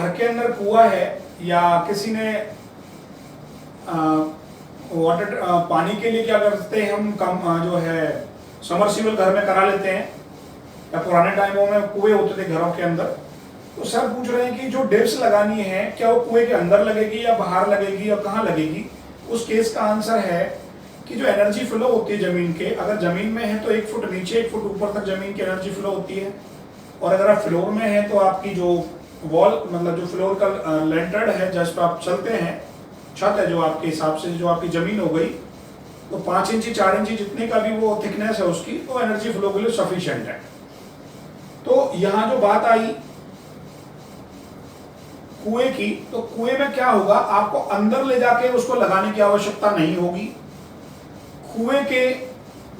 घर के अंदर कुआं है या किसी ने वाटर पानी के लिए क्या करते हैं हम जो है समरसीबल घर में करा लेते हैं, या पुराने टाइमों में कुएं होते थे घरों के अंदर। तो सर पूछ रहे हैं कि जो डिप्स लगानी है क्या वो कुएं के अंदर लगेगी या बाहर लगेगी या कहाँ लगेगी। उस केस का आंसर है कि जो एनर्जी फ्लो होती है जमीन के, अगर जमीन में है तो 1 फुट नीचे 1 फुट ऊपर तक जमीन की एनर्जी फ्लो होती है, और अगर आप फ्लोर में है तो आपकी जो वॉल मतलब जो फ्लोर का लेंटर है जिस पर आप चलते हैं, छत है जो आपके हिसाब से जो आपकी जमीन हो गई, तो 5 इंची 4 इंची जितने का भी वो थिकनेस है उसकी, तो एनर्जी फ्लो के लिए सफिशिएंट है। तो यहाँ जो बात आई कुएं की, तो कुएं में क्या होगा, आपको अंदर ले जाके उसको लगाने की आवश्यकता नहीं होगी। कुएं के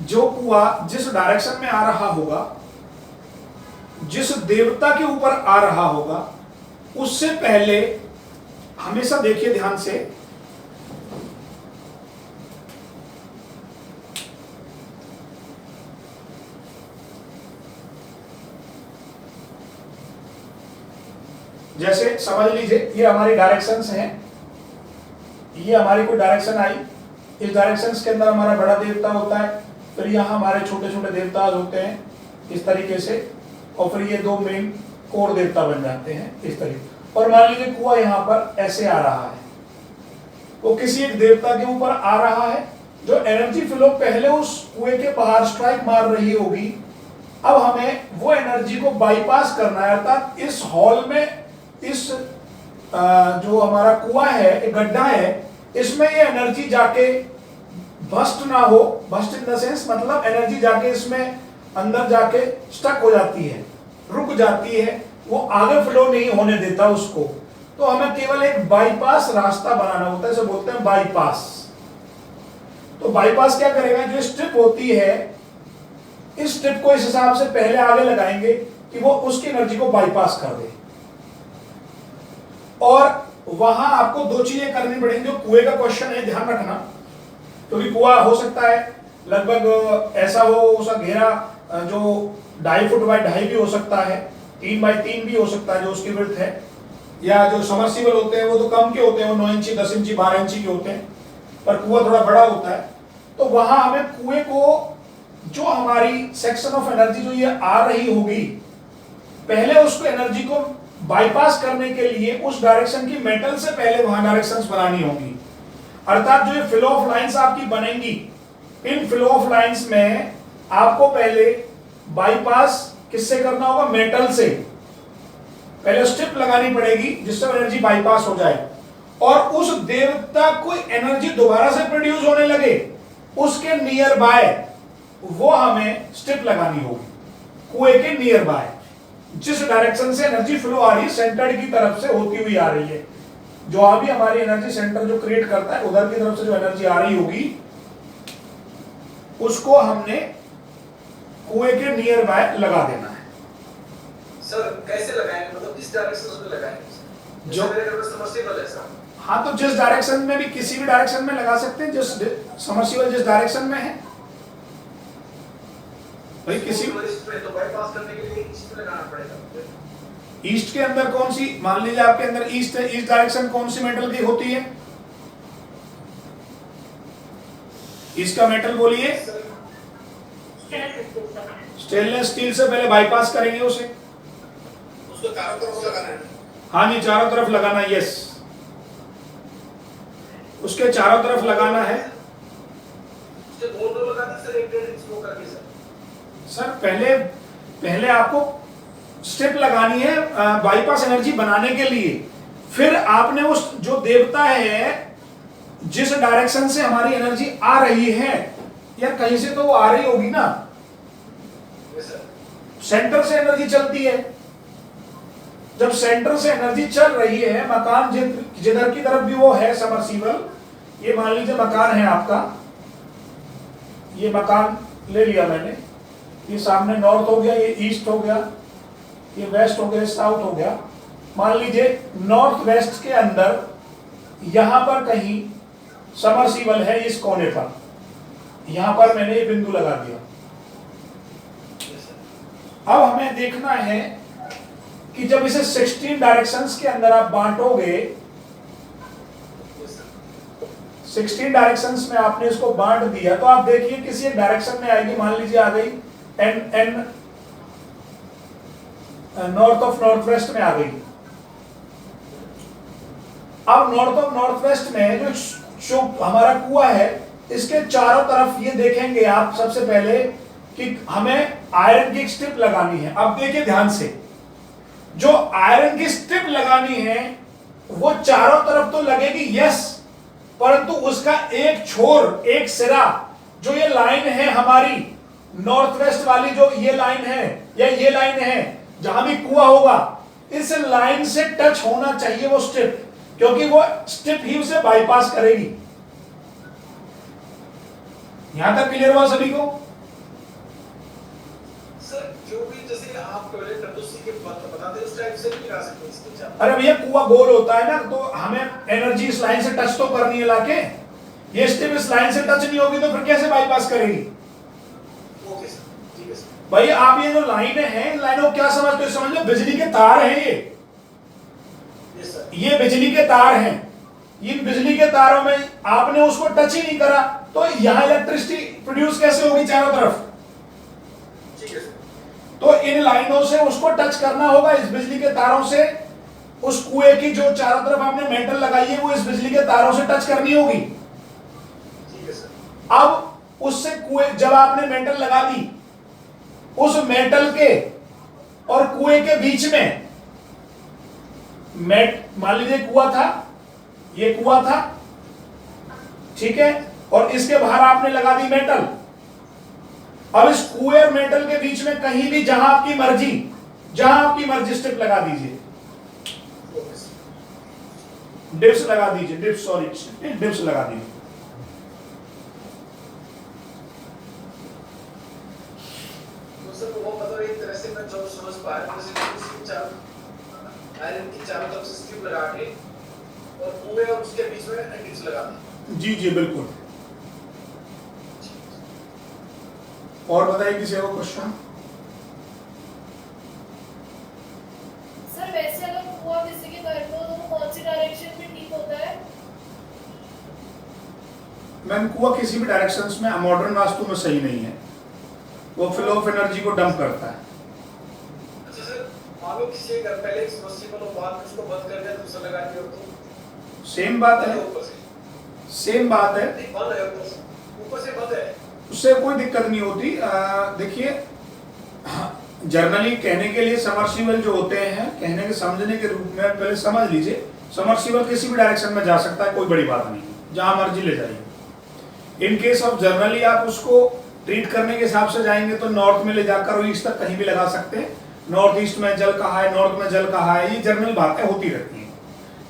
जो कुआं जिस डायरेक्शन में आ रहा होगा, जिस देवता के ऊपर आ रहा होगा, उससे पहले हमेशा देखिए ध्यान से, जैसे समझ लीजिए ये हमारी डायरेक्शंस हैं, ये हमारी कोई डायरेक्शन आई, इस डायरेक्शंस के अंदर हमारा बड़ा देवता होता है, फिर यहाँ हमारे छोटे छोटे देवता होते हैं इस तरीके से, और फिर ये 2 मेन कोर देवता बन जाते हैं इस तरीके। और मान लीजिए कुआं यहाँ पर ऐसे आ रहा है, वो किसी एक देवता के ऊपर आ रहा है, जो एनर्जी फ्लो पहले उस कुएं के बाहर स्ट्राइक मार रही होगी, अब हमें वो एनर्जी को बाईपास करना है, अर्थात इस हॉल में इस जो हमारा कुआं है, एक गड्ढा है, इसमें ये एनर्जी जाके बस्ट ना हो, बस्ट इन द सेंस मतलब एनर्जी जाके इसमें अंदर जाके स्टक हो जाती है, रुक जाती है, वो आगे फ्लो नहीं होने देता उसको। तो हमें केवल एक बाईपास रास्ता बनाना होता है, इसे बोलते हैं बाईपास। तो बाईपास क्या करेगा, जो स्ट्रिप होती है, इस स्ट्रिप को इस हिसाब से पहले आगे लगाएंगे कि वो उसकी एनर्जी को बाईपास कर दे। और वहां आपको 2 चीजें करनी पड़ेंगी। जो कुएं का क्वेश्चन है ध्यान रखना, क्योंकि कुआं हो सकता है लगभग ऐसा हो, उसका घेरा जो 2.5 फुट बाय 2.5 भी हो सकता है, 3 बाय 3 भी हो सकता है जो उसकी विड्थ है, या जो समरसीबल होते हैं वो तो कम के होते हैं, वो 9 इंची 10 इंची 12 इंची के होते हैं, पर कुआं थोड़ा बड़ा होता है। तो वहां हमें कुएं को जो हमारी सेक्शन ऑफ एनर्जी जो ये आ रही होगी, पहले उसको एनर्जी को बाईपास करने के लिए उस डायरेक्शन की मेटल से पहले वहां डायरेक्शंस बनानी होगी। अर्थात जो ये फ्लो ऑफ लाइंस आपकी बनेंगी, इन फ्लो ऑफ लाइंस में आपको पहले बाईपास किससे करना होगा, मेटल से पहले स्ट्रिप लगानी पड़ेगी जिससे एनर्जी बाईपास हो जाए, और उस देवता को एनर्जी दोबारा से प्रोड्यूस होने लगे, उसके नियर बाय वो हमें स्ट्रिप लगानी होगी। कुएं के नियर बाय जिस डायरेक्शन से एनर्जी फ्लो आ रही है, सेंटर की तरफ से होती हुई आ रही है, जो अभी हमारी एनर्जी सेंटर जो क्रिएट करता है, उधर की तरफ से जो एनर्जी आ रही होगी, उसको हमने कुएं के नियर बाय लगा देना है। सर कैसे लगाएंगे, मतलब किस डायरेक्शन में लगाएंगे? जो मेरे घर में समरसीबल है सर। हाँ, तो जिस डायरेक्शन में भी, किसी भी डायरेक्शन में लगा सकते हैं, जिस समरसीबल जिस डायरेक्शन में है भाई, किसी तो बाईपास करने के लिए ईस्ट में लगाना पड़ेगा। ईस्ट के अंदर कौन सी, मान लीजिए आपके अंदर ईस्ट है, ईस्ट डायरेक्शन कौन सी मेटल की होती है, ईस्ट का मेटल बोलिए। स्टेनलेस स्टील से पहले बाईपास करेंगे उसे, उसको चारों तरफ लगाना है। हाँ जी, चारों तरफ लगाना, यस, उसके चारों तरफ लगाना है। दोनों लगा दें सर, 1.5 इंच वो करके सर पहले आपको स्टेप लगानी है बाईपास एनर्जी बनाने के लिए, फिर आपने उस जो देवता है जिस डायरेक्शन से हमारी एनर्जी आ रही है, यार कहीं से तो वो आ रही होगी ना, सेंटर से एनर्जी चलती है। जब सेंटर से एनर्जी चल रही है, मकान जिधर की तरफ भी वो है समरसीबल, ये मान लीजिए मकान है आपका, ये मकान ले लिया मैंने, ये सामने नॉर्थ हो गया, ये ईस्ट हो गया, ये वेस्ट हो गया, साउथ हो गया। मान लीजिए नॉर्थ वेस्ट के अंदर यहां पर कहीं समरसीबल है, इस कोने पर, यहां पर मैंने ये बिंदु लगा दिया। अब हमें देखना है कि जब इसे 16 डायरेक्शंस के अंदर आप बांटोगे, 16 डायरेक्शंस में आपने इसको बांट दिया, तो आप देखिए किसी एक डायरेक्शन में आएगी, मान लीजिए आ गई N north of north west में आ गई। अब नॉर्थ ऑफ नॉर्थ वेस्ट में जो हमारा कुआं है, इसके चारों तरफ ये देखेंगे आप सबसे पहले कि हमें आयरन की एक स्ट्रिप लगानी है। अब देखिए ध्यान से, जो आयरन की स्ट्रिप लगानी है वो चारों तरफ तो लगेगी, यस, परंतु उसका एक छोर, एक सिरा, जो ये लाइन है हमारी नॉर्थ वेस्ट वाली, जो ये लाइन है या ये लाइन है जहां भी कुआं होगा, इस लाइन से टच होना चाहिए वो स्ट्रिप, क्योंकि वो स्ट्रिप ही उसे बाईपास करेगी। यहां तक क्लियर हुआ सभी को? सर जो भी जैसे आप टॉयलेट डब्ल्यूसी के बताते हैं उस टाइप से भी लगा सकते हैं इसके चार। अरे भैया कुआं गोल होता है ना, तो हमें एनर्जी इस लाइन से टच तो करनी है लाके। ये स्ट्रिप इस लाइन से टच नहीं होगी तो फिर कैसे बाईपास करेगी? ओके सर, ठीक है सर। भाई आप ये जो लाइनें हैं, इन लाइनों को क्या समझते हो? समझ लो बिजली के तार हैं ये। Yes sir. ये बिजली के तार हैं। इन बिजली के तारों में आपने उसको टच ही नहीं करा, तो यहां इलेक्ट्रिसिटी प्रोड्यूस कैसे होगी चारों तरफ? ठीक है सर। तो इन लाइनों से उसको टच करना होगा, इस बिजली के तारों से उस कुएं की जो चारों तरफ आपने मेटल लगाई है वो इस बिजली के तारों से टच करनी होगी। ठीक है सर। अब उससे कुएं, जब आपने मेटल लगा दी, उस मेटल के और कुएं के बीच में मान लीजिए कुआं था, ये कुआं था, ठीक है, और इसके बाहर आपने लगा दी मेटल। अब इस कुएं और मेटल के बीच में कहीं भी जहां आपकी मर्जी स्ट्रिप लगा दीजिए, डिप्स लगा दीजिए, डिप्स लगा दीजिए। तो सर वो मतलब एक तरह से मैं जो समझ पा रहा हूं, जैसे इसके चारों आयरन की चारों तरफ से स्ट्रिप लगा के और कुएं और उसके बीच में डिप्स लगा दी। जी जी बिल्कुल। और बताइए किसी और क्वेश्चन? सर वैसे अगर कुआं किसी के घर में हो तो वो कौन सी डायरेक्शन में ठीक होता है? मैम कुआं किसी भी डायरेक्शंस में मॉडर्न वास्तु में सही नहीं है, वो फ्लो ऑफ एनर्जी को डंप करता है। अच्छा सर, मान लो किसी के घर पहले एक सबमर्सिबल हो, बाद में उसको बंद कर दिया, दूसरा लगा दिया तो सेम बात है, ऊपर से सेम बात है, नहीं बंद है, ऊपर से बंद है, उससे कोई दिक्कत नहीं होती। देखिए जनरली कहने के लिए समर्सिबल जो होते हैं, कहने के समझने के रूप में पहले समझ लीजिए, समर्सिबल किसी भी डायरेक्शन में जा सकता है, कोई बड़ी बात नहीं, जहां मर्जी ले जाइए। इन केस ऑफ जनरली आप उसको ट्रीट करने के हिसाब से जाएंगे तो नॉर्थ में ले जाकर ईस्ट तक कहीं भी लगा सकते हैं। नॉर्थ ईस्ट में जल कहाँ है, नॉर्थ में जल कहाँ है, ये जनरल बातें होती रहती हैं।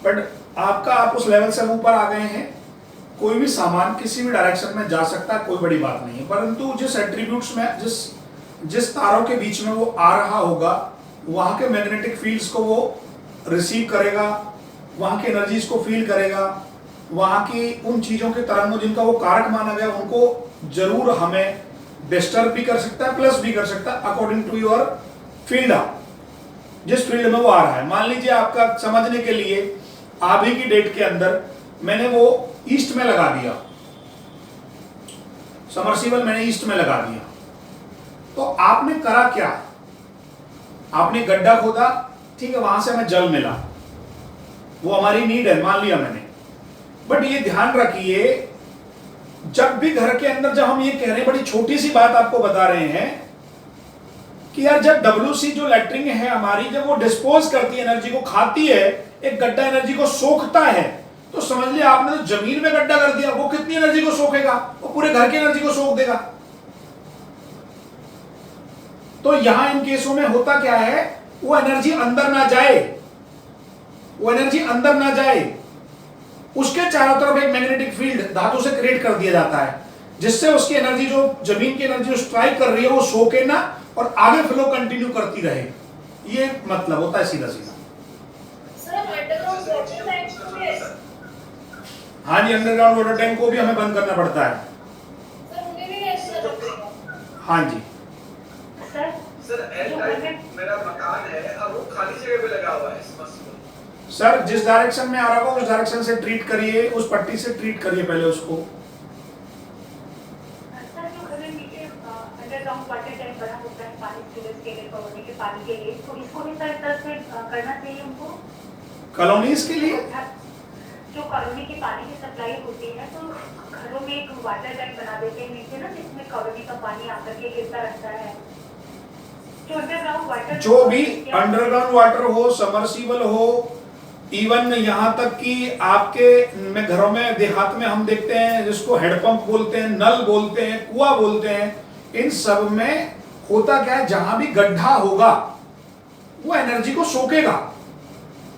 बट आप उस लेवल से ऊपर आ गए हैं, कोई भी सामान किसी भी डायरेक्शन में जा सकता है, कोई बड़ी बात नहीं है। परंतु जिस एट्रीब्यूट्स में जिस तारों के बीच में वो आ रहा होगा, वहां के मैग्नेटिक फील्ड्स को वो रिसीव करेगा, वहां की एनर्जीज को फील करेगा, वहां की उन चीजों के तरंगों जिनका वो कारक माना गया, उनको जरूर हमें डिस्टर्ब भी कर सकता है, प्लस भी कर सकता है, अकॉर्डिंग टू योर फील्ड, जिस फील्ड में वो आ रहा है। मान लीजिए आपका समझने के लिए अभी की डेट के अंदर मैंने वो ईस्ट में लगा दिया, समर्सिबल मैंने ईस्ट में लगा दिया, तो आपने करा क्या? आपने गड्ढा खोदा, ठीक है, वहां से हमें जल मिला, वो हमारी नीड है, मान लिया मैंने। बट ये ध्यान रखिए, जब भी घर के अंदर, जब हम ये कह रहे हैं, बड़ी छोटी सी बात आपको बता रहे हैं कि यार जब WC जो लैट्रिन है हमारी, जब वो डिस्पोज करती है एनर्जी को, खाती है, एक गड्ढा एनर्जी को सोखता है, तो समझ लिया आपने तो जमीन में गड्ढा कर दिया, वो कितनी एनर्जी को सोखेगा? वो पूरे घर की एनर्जी को सोख देगा। तो यहां इन केसों में होता क्या है, वो एनर्जी अंदर ना जाए, वो एनर्जी अंदर ना जाए, उसके चारों तरफ एक मैग्नेटिक फील्ड धातु से क्रिएट कर दिया जाता है, जिससे उसकी एनर्जी, जो जमीन की एनर्जी जो स्ट्राइक कर रही है, वो सोके ना और आगे फ्लो कंटिन्यू करती रहे। ये मतलब होता है सीधा सीधा। सर हम अंडरग्राउंड वाटर टैंक को भी हाँ जी, अंडरग्राउंड वाटर टैंक को भी हमें बंद करना पड़ता है। सर उन्हें भी ऐसा लगता है। हाँ जी, सर सर एल टाइप मेरा मकान है, अब वो खाली जगह पे लगा हुआ है सबमर्सिबल। सर जिस डायरेक्शन में आ रहा होगा उस डायरेक्शन से ट्रीट करिए, उस पट्टी से ट्रीट करिए पहले उसको। सर जो घर में नीचे अंडरग्राउंड वाटर टैंक बना होता है पानी स्टोरेज के लिए, कॉलोनी के पानी के लिए, तो इसको भी सर तरफ से करना चाहिए उनको। कॉलोनीज के लिए जो कॉलोनी की पानी की सप्लाई होती है तो घरों में एक वाटर टैंक बना देते हैं नीचे ना, जिसमें कॉलोनी का पानी आकर के गिरता रहता है। जो अंडरग्राउंड वाटर, जो भी अंडरग्राउंड वाटर हो, सबमर्सिबल हो, इवन यहाँ तक कि आपके में घरों में देहात में हम देखते हैं जिसको हेडपंप बोलते हैं, नल बोलते हैं, कुआं बोलते हैं, इन सब में होता क्या है, जहां भी गड्ढा होगा वो एनर्जी को सोखेगा,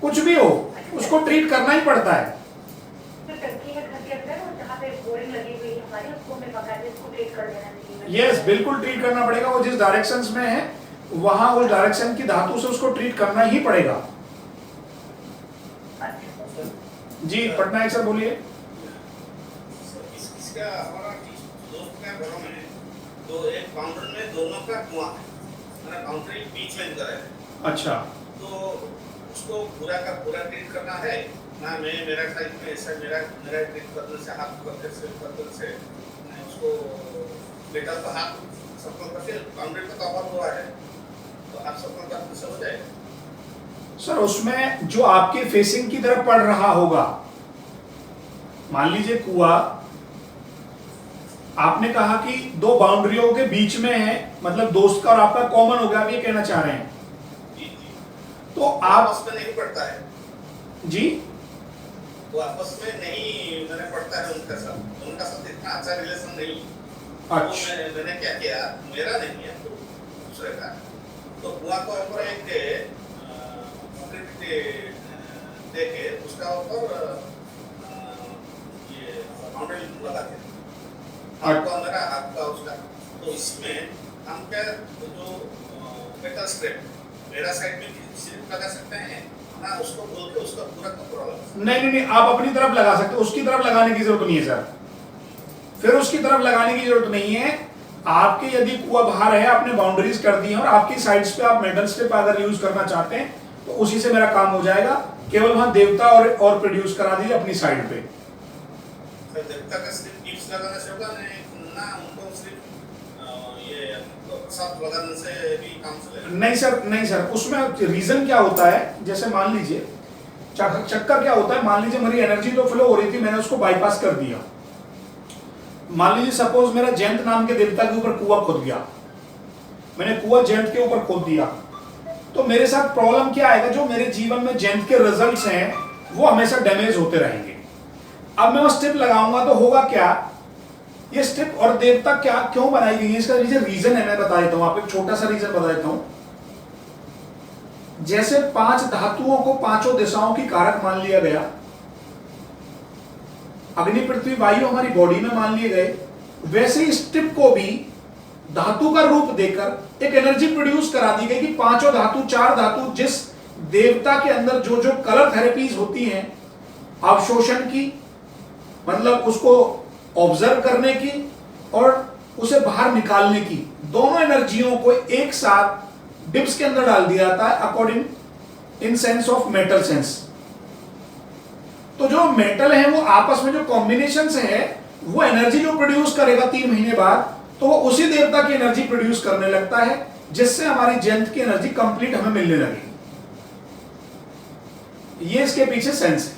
कुछ भी हो उसको ट्रीट करना ही पड़ता है। जो टंकी है घर के अंदर और जहाँ पे बोरिंग लगी हुई है हमारी, उसको मैं बकायदे इसको ट्रीट कर देना चाहिए। यस, बिल्कुल ट्रीट करना पड़ेगा। वो जिस डायरेक्शन में है वहां उस डायरेक्शन की धातु से उसको ट्रीट करना ही पड़ेगा। जी पटनायक सर बोलिए। इसका हमारा दोस्त का घरों में तो एक बाउंड्री में दोनों का कुआं है, मैंने बाउंड्री बीच में इधर है। अच्छा, तो उसको पूरा का पूरा ट्रीट करना है ना, मैं मेरा साइड में ऐसा मेरा ट्रीट करने से हाथ करने से मैं उसको बेटा तो हाथ सबको करके बाउंड्री का कवर हुआ है, तो आप सबको करने से हो जाएगा। सर उसमें जो आपके फेसिंग की तरफ पड़ रहा होगा, मान लीजिए कुआं आपने कहा कि दो बाउंड्रियों के बीच में है, मतलब दोस्त का और आपका कॉमन हो गया, आप ये कहना चाह रहे हैं। जी जी, तो आप आपस में नहीं पड़ता है, जी वो आपस में नहीं मैंने पड़ता है उनका साथ इतना अच्छा रिलेशन नहीं। अच्छा, तो मैंने क्या किया, मेरा नहीं है तो दूसरे का, तो कुआं को ऊपर एक देके उसका ऊपर ये बाउंड्री लगा के आपका मेरा आपका उसका, तो इसमें हम क्या जो मेटल स्ट्रिप मेरा साइड में सिर्फ लगा सकते हैं ना, उसको बोल के उसका पूरा कपड़ा लगा। नहीं, आप अपनी तरफ लगा सकते हो, उसकी तरफ लगाने की जरूरत नहीं है सर। फिर उसकी तरफ लगाने की जरूरत नहीं है। आपके यदि कुआं बाहर है, आपने बाउंड्रीज कर दी हैं और आपकी साइड्स पे आप मेटल स्ट्रिप अगर यूज करना चाहते हैं तो उसी से मेरा काम हो जाएगा। केवल वहां देवता और प्रोड्यूस करा दीजिए अपनी साइड पे। सर देवता का सिर्फ टिप्स लगाने से होगा नहीं ना, उनको सिर्फ ये सब लगाने से भी काम चलेगा? नहीं सर, उसमें रीजन क्या होता है, जैसे मान लीजिए चक्कर क्या होता है, मान लीजिए मेरी एनर्जी तो फ्लो हो रही थी, मैंने उसको बाईपास कर दिया। मान लीजिए सपोज मेरा जयंत नाम के देवता के ऊपर कुआं खोद गया, मैंने कुआं जयंत के ऊपर खोद दिया, तो मेरे साथ प्रॉब्लम क्या आएगा, जो मेरे जीवन में जयंत के रिजल्ट्स हैं वो हमेशा डैमेज होते रहेंगे। अब मैं वो स्ट्रिप लगाऊंगा तो होगा क्या, ये स्ट्रिप और देवता क्या क्यों बनाई गई है, इसका रीजन है, मैं बता देता हूं आपको, एक छोटा सा रीजन बता देता हूं। जैसे 5 धातुओं को 5 दिशाओं की कारक मान लिया गया, अग्नि पृथ्वी वायु हमारी बॉडी में मान लिए गए, वैसे ही स्ट्रिप को भी धातु का रूप देकर एक एनर्जी प्रोड्यूस करा दी गई कि 5 धातु 4 धातु जिस देवता के अंदर जो जो कलर थेरेपीज होती हैं, अवशोषण की मतलब उसको ऑब्जर्व करने की और उसे बाहर निकालने की, दोनों एनर्जियों को एक साथ डिप्स के अंदर डाल दिया जाता है according in sense of metal sense. तो जो मेटल है वो आपस में जो कॉम्बिनेशन से है वो एनर्जी जो प्रोड्यूस करेगा 3 महीने बाद, तो वो उसी देवता की एनर्जी प्रोड्यूस करने लगता है, जिससे हमारी जयंत की एनर्जी कंप्लीट हमें मिलने लगेगी। ये इसके पीछे सेंस है।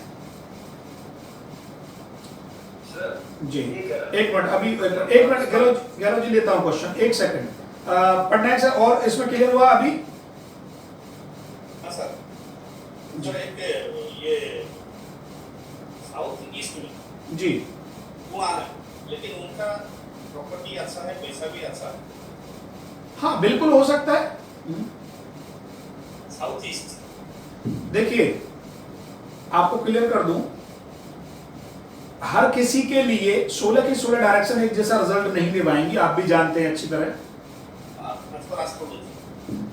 जी एक मिनट, अभी 1 मिनट गहलोत जी लेता हूं क्वेश्चन, 1 सेकंड। पटनायक सर, और इसमें क्लियर हुआ अभी? हाँ सर, जो एक ये साउथ ईस्ट में जी कुआं है, लेकिन उनका प्रॉपर्टी अच्छा है, पैसा भी अच्छा है। हाँ बिल्कुल हो सकता है। साउथ ईस्ट देखिए आपको क्लियर कर दूं, हर किसी के लिए 16 की 16 डायरेक्शन एक जैसा रिजल्ट नहीं निभाएंगी, आप भी जानते हैं अच्छी तरह।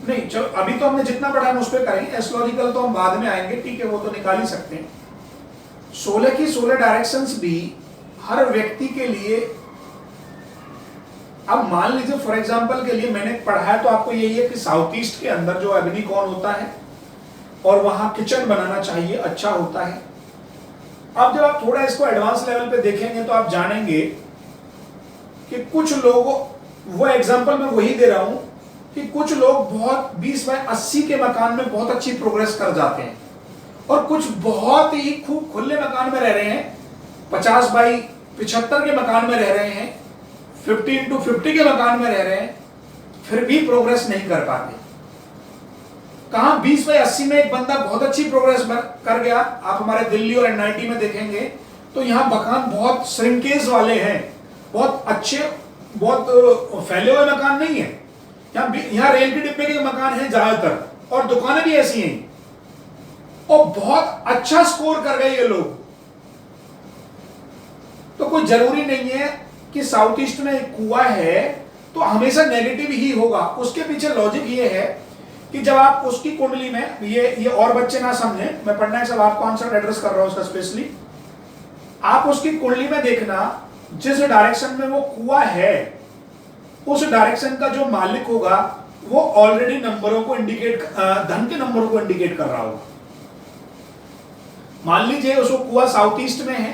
नहीं चलो, अभी तो हमने जितना पढ़ा है उस पर करेंगे, एस्ट्रोलॉजिकल तो हम बाद में आएंगे, ठीक है, वो तो निकाल ही सकते हैं। 16 की 16 डायरेक्शंस भी हर व्यक्ति के लिए अब मान लीजिए फॉर एग्जांपल के लिए मैंने पढ़ा है तो आपको यही है कि साउथ ईस्ट के अंदर जो अग्निकोण होता है और वहां किचन बनाना चाहिए, अच्छा होता है। अब जब आप थोड़ा इसको एडवांस लेवल पे देखेंगे तो आप जानेंगे कि कुछ लोगों, वो एग्जांपल मैं वही दे रहा हूं कि कुछ लोग बहुत 20 बाय 80 के मकान में बहुत अच्छी प्रोग्रेस कर जाते हैं और कुछ बहुत ही खूब खुले मकान में रह रहे हैं, 50 बाय 75 के मकान में रह रहे हैं, 50x50 के मकान में रह रहे हैं, फिर भी प्रोग्रेस नहीं कर पाते। कहां 20 बाय 80 में एक बंदा बहुत अच्छी प्रोग्रेस कर गया। आप हमारे दिल्ली और एनआईटी में देखेंगे तो यहाँ मकान बहुत श्रिंकेज वाले हैं, बहुत अच्छे, बहुत फैले हुए मकान नहीं है। यहाँ रेल के डिब्बे के मकान हैं ज्यादातर और दुकानें भी ऐसी हैं और बहुत अच्छा स्कोर कर गए ये लोग। तो कोई जरूरी नहीं है कि साउथ ईस्ट में एक कुआं है तो हमेशा नेगेटिव ही होगा। उसके पीछे लॉजिक ये है कि जब आप उसकी कुंडली में, ये और बच्चे ना समझे, मैं पढ़ना है सब आपको आंसर एड्रेस कर रहा हूं उसका स्पेशली। आप उसकी कुंडली में देखना जिस डायरेक्शन में वो कुआं है उस डायरेक्शन का जो मालिक होगा वो ऑलरेडी नंबरों को इंडिकेट, धन के नंबरों को इंडिकेट कर रहा होगा। मान लीजिए उसको कुआं साउथ ईस्ट में है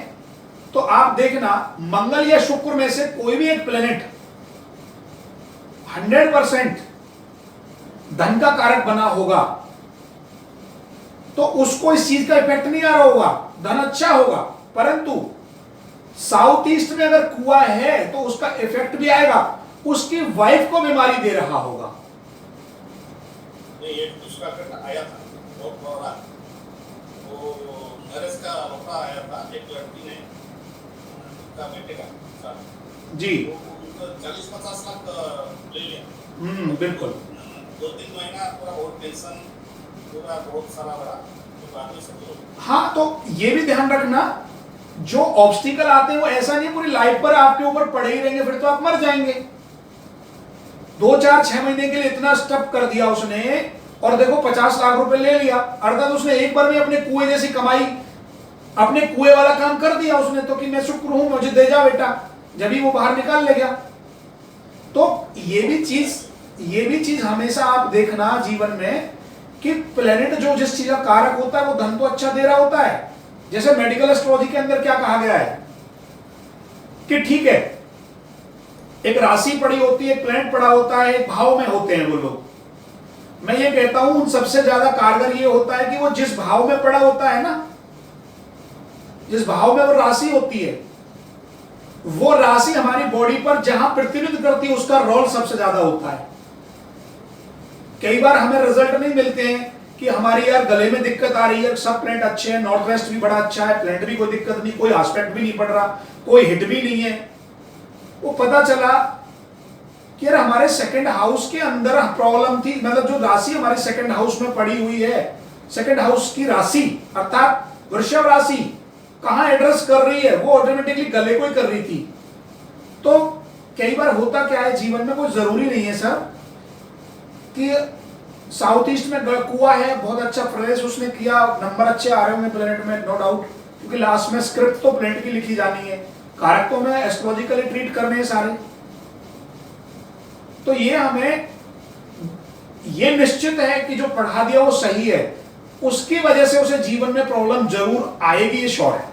तो आप देखना मंगल या शुक्र में से कोई भी एक प्लेनेट 100% धन का कारक बना होगा तो उसको इस चीज का इफेक्ट नहीं आ रहा होगा, धन अच्छा होगा। परंतु साउथ ईस्ट में अगर कुआं है तो उसका इफेक्ट भी आएगा, उसकी वाइफ को बीमारी दे रहा होगा। ये दूसरा करना आया था बहुत बड़ा, वो नरेश का रोका आया था, एक लड़की ने का बेटे का जी 40-50 लाख ले लिया। बिल्कुल 2-3 महीना पूरा बहुत टेंशन, पूरा बहुत सारा बड़ा तो बाद में सब लोग। हाँ, तो ये भी ध्यान रखना जो ऑब्स्टिकल आते हैं वो ऐसा नहीं पूरी लाइफ पर आपके ऊपर पड़े ही रहेंगे, फिर तो आप मर जाएंगे। 2-4-6 महीने के लिए इतना स्टफ कर दिया उसने और देखो 50 लाख रुपए ले लिया, अर्थात उसने एक बार में अपने कुएं जैसी कमाई, अपने कुएं वाला काम कर दिया उसने तो कि मैं शुक्र हूं मुझे दे जा बेटा, जब ही वो बाहर निकाल ले गया। तो ये भी चीज हमेशा आप देखना जीवन में कि प्लेनेट जो जिस चीज का कारक होता है वो धन तो अच्छा दे रहा होता है। जैसे मेडिकल एस्ट्रोलॉजी के अंदर क्या कहा गया है कि ठीक है एक राशि पड़ी होती है, एक प्लेनेट पड़ा होता है, एक भाव में होते हैं वो लोग। मैं ये कहता हूं उन सबसे ज्यादा कारगर ये होता है कि वो जिस भाव में पड़ा होता है ना, जिस भाव में वो राशि होती है, वो राशि हमारी बॉडी पर जहां प्रतिनिधित्व करती है उसका रोल सबसे ज्यादा होता है। कई बार हमें रिजल्ट नहीं मिलते हैं कि हमारी यार गले में दिक्कत आ रही है, सब प्लेनेट अच्छे हैं, नॉर्थ वेस्ट भी बड़ा अच्छा है, प्लेनेट भी कोई दिक्कत नहीं, कोई एस्पेक्ट भी नहीं पड़ रहा, कोई हिट भी नहीं है। वो पता चला कि यार हमारे सेकंड हाउस के अंदर प्रॉब्लम थी, मतलब जो राशि हमारे सेकंड हाउस में पड़ी हुई है, सेकंड हाउस की राशि अर्थात वृषभ राशि कहां एड्रेस कर रही है, वो ऑटोमेटिकली गले को ही कर रही थी। तो कई बार होता क्या है जीवन में, कोई जरूरी नहीं है सर कि साउथ ईस्ट में कुआं है, बहुत अच्छा प्रवेश उसने किया, नंबर अच्छे आ रहे होंगे प्लेनेट में, नो डाउट, क्योंकि लास्ट में स्क्रिप्ट तो प्लेनेट की लिखी जानी है, कारक तो मैं एस्ट्रोलॉजिकली ट्रीट करने हैं सारे। तो ये हमें ये निश्चित है कि जो पढ़ा दिया वो सही है, उसकी वजह से उसे जीवन में प्रॉब्लम जरूर आएगी, ये श्योर है।